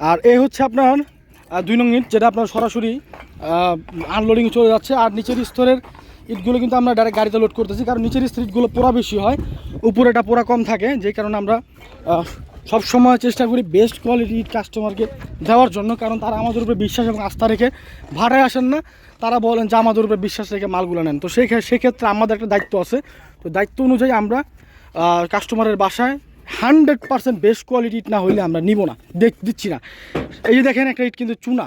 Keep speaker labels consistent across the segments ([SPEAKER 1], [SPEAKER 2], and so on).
[SPEAKER 1] আর এই হচ্ছে আপনার 2 নং ইট, যেটা আপনার সরাসরি আনলোডিং চলে যাচ্ছে। আর নিচের স্তরের ইটগুলো কিন্তু আমরা ডাইরেক্ট গাড়িতে লোড করতেছি, কারণ নিচের স্তরের ইটগুলো পোড়া বেশি হয়, উপরেটা পোড়া কম থাকে, যেই কারণে আমরা সব সময় চেষ্টা করি বেস্ট কোয়ালিটি ইট কাস্টমারকে দেওয়ার জন্য। কারণ তারা আমাদের উপরে বিশ্বাস এবং আস্থা রেখে ভাড়ায় আসেন না, তারা বলেন যে আমাদের উপরে বিশ্বাস রেখে মালগুলো নেন। তো সেক্ষেত্রে আমাদের একটা দায়িত্ব আছে। তো দায়িত্ব অনুযায়ী আমরা কাস্টমারের বাসায় 100% বেস্ট কোয়ালিটি ইট না হইলে আমরা নিব না, দিচ্ছি না। এই যে দেখেন একটা ইট কিন্তু চুনা,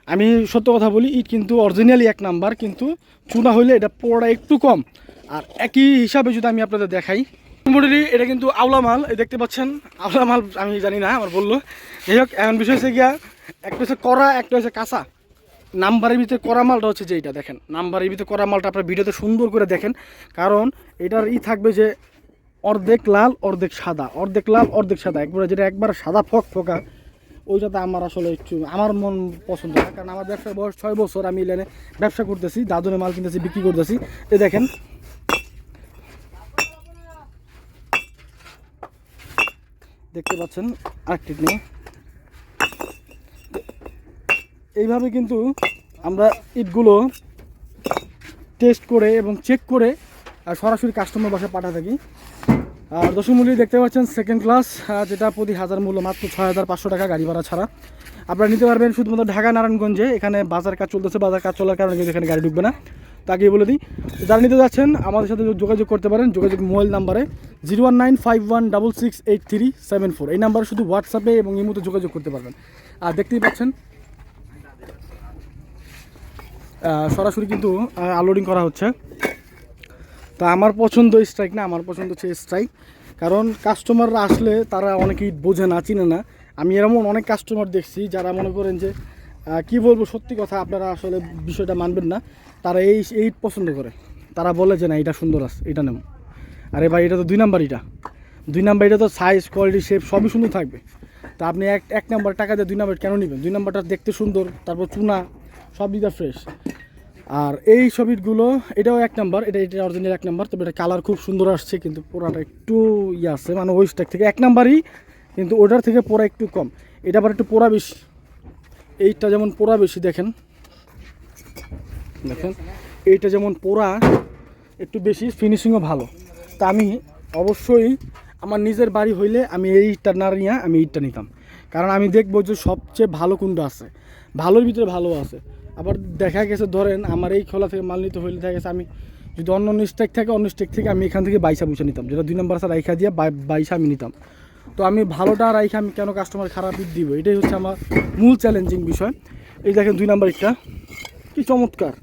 [SPEAKER 1] আমি সত্য কথা বলি, ইট কিন্তু অরিজিনালি 1 নাম্বার, কিন্তু চুনা হইলে এটা পোড়া একটু কম। আর একই হিসাবে যদি আমি আপনাদের দেখাই, মোটামুটি এটা কিন্তু আওলা মাল, এই দেখতে পাচ্ছেন আওলা মাল, আমি জানি না, আমার বললো। যাই হোক, এমন বিষয় হচ্ছে গিয়া একটা হচ্ছে কড়া, একটা হচ্ছে কাঁচা। নাম্বারের ভিতরে কড়া মালটা হচ্ছে যে এইটা দেখেন, নাম্বারের ভিতরে কড়া মালটা আপনার ভিডিওতে সুন্দর করে দেখেন, কারণ এটার থাকবে যে অর্ধেক লাল অর্ধেক সাদা, অর্ধেক লাল অর্ধেক সাদা, একবারে যেটা একবার সাদা ফোকা, ওইটাতে আমার আসলে একটু আমার মন পছন্দ না। কারণ আমার ব্যবসার বয়স 6 বছর, আমি লাইনে ব্যবসা করতেছি, দাদনের মাল কিনতেছি, বিক্রি করতেছি। এই দেখেন দেখতে পাচ্ছেন আরেকটি নিয়ে, এইভাবে কিন্তু আমরা ইটগুলো টেস্ট করে এবং চেক করে আর সরাসরি কাস্টমার বাসায় পাঠা থাকি। আর দর্শক মূল্য দেখতে পাচ্ছেন সেকেন্ড ক্লাস, যেটা প্রতি 1000 মূল্য মাত্র 6500 টাকা গাড়ি ভাড়া ছাড়া। আপনারা নিতে পারবেন শুধুমাত্র ঢাকা নারায়ণগঞ্জে। এখানে বাজার কাজ চলতেছে, বাজার কাজ চলার কারণে কিন্তু এখানে গাড়ি ঢুকবে না, তাকে বলে দিই। যারা নিতে যাচ্ছেন আমাদের সাথে যোগাযোগ করতে পারেন, যোগাযোগ মোবাইল নাম্বারে 0195168374, এই নাম্বারে শুধু হোয়াটসঅ্যাপে এবং ইমোতে যোগাযোগ করতে পারবেন। আর দেখতেই পাচ্ছেন সরাসরি কিন্তু আনলোডিং করা হচ্ছে। তা আমার পছন্দ স্ট্রাইক না, আমার পছন্দ হচ্ছে স্ট্রাইক। কারণ কাস্টমাররা আসলে তারা অনেকেই বোঝে না, চিনে না। আমি এরকম অনেক কাস্টমার দেখছি যারা মনে করেন যে কি বলবো, সত্যি কথা, আপনারা আসলে বিষয়টা মানবেন না, তারা এই পছন্দ করে, তারা বলে যে না এটা সুন্দর আছে, এটা নেব। আরে ভাই, এটা তো 2 নাম্বার, এটা 2 নাম্বার, এটা তো সাইজ কোয়ালিটি শেপ সবই সুন্দর থাকবে। তা আপনি এক নাম্বার টাকা দিয়ে 2 নাম্বার কেন নেবেন? 2 নাম্বারটা দেখতে সুন্দর, তারপর চুনা, সব দিকটা ফ্রেশ। আর এই ছবিগুলো এটাও 1 নাম্বার, এটা অরিজিনাল 1 নাম্বার, তবে এটা কালার খুব সুন্দর আসছে, কিন্তু পোড়াটা একটু আছে, মানে ওই স্ট্যাক থেকে 1 নাম্বারই, কিন্তু ওটার থেকে পোড়া একটু কম, এটা আবার একটু পোড়া বেশি। এইটা যেমন পোড়া বেশি, দেখেন এইটা যেমন পোড়া একটু বেশি, ফিনিশিংও ভালো। তা আমি অবশ্যই আমার নিজের বাড়ি হইলে আমি এইটা না নিয়ে আমি এইটা নিতাম, কারণ আমি দেখবো যে সবচেয়ে ভালো কোনটা আছে, ভালোর ভিতরে ভালো আছে। আবার দেখা গেছে ধরেন আমার এই খোলা থেকে মাল নিতে হইলে দেখা গেছে আমি যদি অন্য স্টেক থাকে, অন্য স্টেক থেকে আমি এখান থেকে 22 বুঝে নিতাম, যেটা 2 নাম্বার আছে রাইখা দিয়ে 22 আমি নিতাম। তো আমি ভালোটা রাইখা আমি কেন কাস্টমার খারাপ দিব, এটাই হচ্ছে আমার মূল চ্যালেঞ্জিং বিষয়। এই দেখেন 2 নাম্বার ইটটা কি চমৎকার,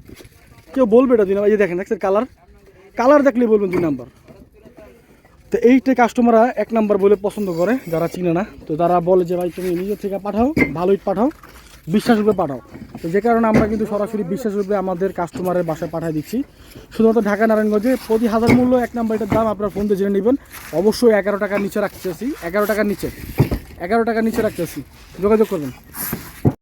[SPEAKER 1] কেউ বলবে এটা 2 নাম্বার। এই দেখেন কালার দেখলেই বলবেন 2 নাম্বার। তো এইটা কাস্টমাররা 1 নাম্বার বলে পছন্দ করে, যারা চিনে না। তো তারা বলে যে ভাই তুমি নিজের থেকে পাঠাও, ভালো ইট পাঠাও, বিশ্বাসরূপে পাঠাও। তো যে কারণে আমরা কিন্তু সরাসরি বিশ্বাসরূপে আমাদের কাস্টমারের বাসায় পাঠিয়ে দিচ্ছি। শুধুমাত্র ঢাকা নারায়ণগঞ্জে প্রতি 1000 মূল্য 1 নাম্বার এটার দাম আপনার ফোন দিয়ে জেনে নেবেন। অবশ্যই 11 টাকার নিচে রাখতেছি, 11 টাকার নিচে রাখতেছি, যোগাযোগ করবেন।